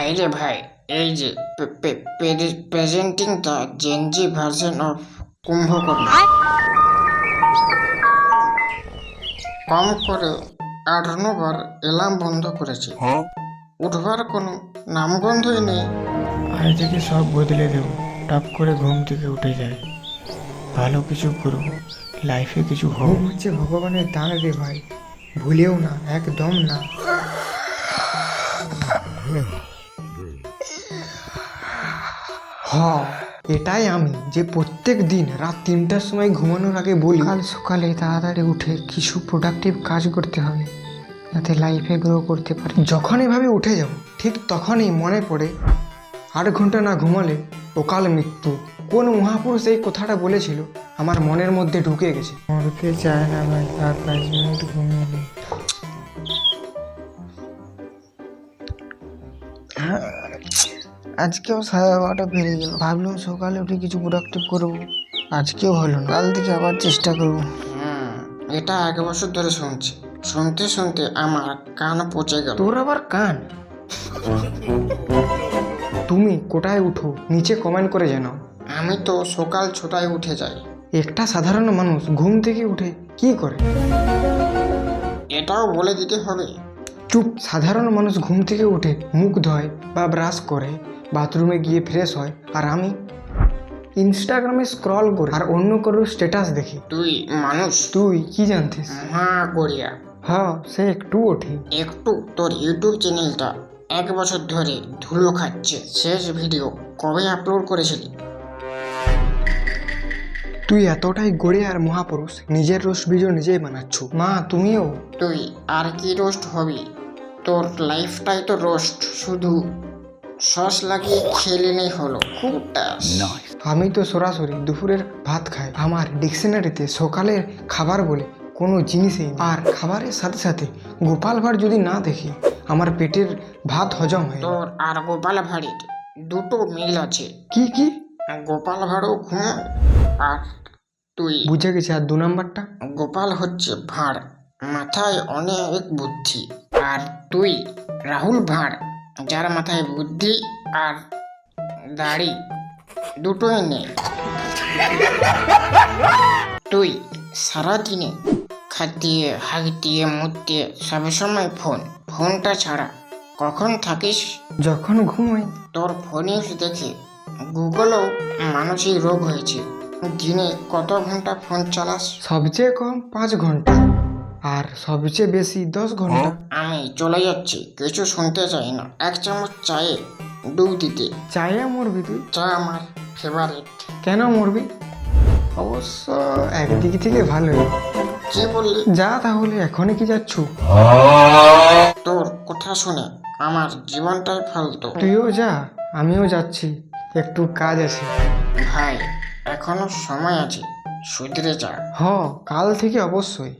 ভাই রে ভাই, এই যে presenting the Gen Z version of Kumbhakarna. কম করে 8-9 বার অ্যালার্ম বন্ধ করেছি, উঠবার কোনো নামগন্ধই নেই। আজ থেকে সব বদলে দেব। টপ করে ঘুম থেকে উঠে যায়, ভালো কিছু করব, লাইফে কিছু হোক। হচ্ছে ভগবানের দান রে ভাই, ভুলেও না, একদম না। এটাই আমি যে প্রত্যেক দিন রাত 3টার সময় ঘুমানোর আগে বলি কাল সকালে তাড়াতাড়ি উঠে কিছু প্রোডাক্টিভ কাজ করতে হবে, যাতে লাইফে গ্রো করতে পারি। যখন এভাবে উঠে যাব ঠিক তখনই মনে পড়ে 8 ঘন্টা না ঘুমালে অকাল মৃত্যু। কোন মহাপুরুষ এই কথাটা বলেছিল আমার মনের মধ্যে ঢুকে গেছে। মরতে চায় না ভাই, আর 5 মিনিট ঘুমিয়ে নেই। আজকেও 11:30 বেড়ে গেল। ভাবলাম সকালে উঠে কিছু প্রোডাক্টিভ করবো, আজকেও হলো না। কাল থেকে আবার চেষ্টা করবো। এটা 1 বছর ধরে শুনছি, শুনতে শুনতে আমার কান পচে গেল। তোর আবার কান? তুমি কোটায় উঠো নিচে কমেন্ট করে জানাও। আমি তো সকাল 6টায় উঠে যাই। একটা সাধারণ মানুষ ঘুম থেকে উঠে কি করে? এটাও বলে দিতে হবে? চুপ। সাধারণ মানুষ ঘুম থেকে উঠে মুখ ধোয় বা ব্রাশ করে, বাথরুমে গিয়ে ফ্রেশ হয়, আর আমি ইনস্টাগ্রামে স্ক্রল করি আর অন্য কারোর স্ট্যাটাস দেখি। তুই মানুষ? তুই কি জানতিস? গড়িয়া। হ্যাঁ, সে একটু ওঠে। একটু? তোর ইউটিউব চ্যানেলটা 1 বছর ধরে ধুলো খাচ্ছে। শেষ ভিডিও কবে আপলোড করেছিলি? তুই এতটাই গড়ে আর মহাপুরুষ, নিজের রোস্ট ভিডিও নিজেই বানাচ্ছ। মা তুমিও? তুই আর কি রোস্ট হবি? তোর লাইফটাই তো রোস্ট, শুধু সস লাগিয়ে খেলেই হলো। আমি তো সরাসরি দুপুরের ভাত খাই। আমার ডিকশনারিতে সকালের খাবার বলে কোনো জিনিসই নেই। আর খাবারের সাথে সাথে গোপাল ভাঁড় যদি না দেখি আমার পেটের ভাত হজম হয় না। তোর আর গোপাল ভাঁড়ের দুটো মিল আছে। কি কি? গোপাল ভাঁড়ও ঘুমোয়, আর তুই। বুঝে গেছি। আর 2 নাম্বারটা? গোপাল হচ্ছে ভাঁড়, মাথায় অনেক বুদ্ধি, আর তুই রাহুল ভাঁড়, যার মাথায় বুদ্ধি আর দাড়ি দুটোই নেই। তুই সারাদিনে খাইতে হাগতে মুততে সবসময় ফোনটা ছাড়া কখন থাকিস? যখন ঘুমোই। তোর ফোনে দেখে গুগলও মানসিক রোগ হয়েছে। দিনে কত ঘন্টা ফোন চালাস? সবচেয়ে কম 5 ঘন্টা, আর সবচেয়ে বেশি 10 ঘন্টা। আমি চলে যাচ্ছি, কিছু শুনতে চাই না। 1 চামচ চায়ে ডুব দিতে। চায়ে মরবি তুই? চা আমার ফেভারিট। কেন মরবি? অবশ্য একদিক থেকে ভালোই। কি বললি? যা তাহলে, এখনই কি যাচ্ছ? তোর কথা শুনে আমার জীবনটাই ফালতু। তুইও যা, আমিও যাচ্ছি, একটু কাজ আছে। ভাই, এখনো সময় আছে, শুধরে যা। কাল থেকে অবশ্যই।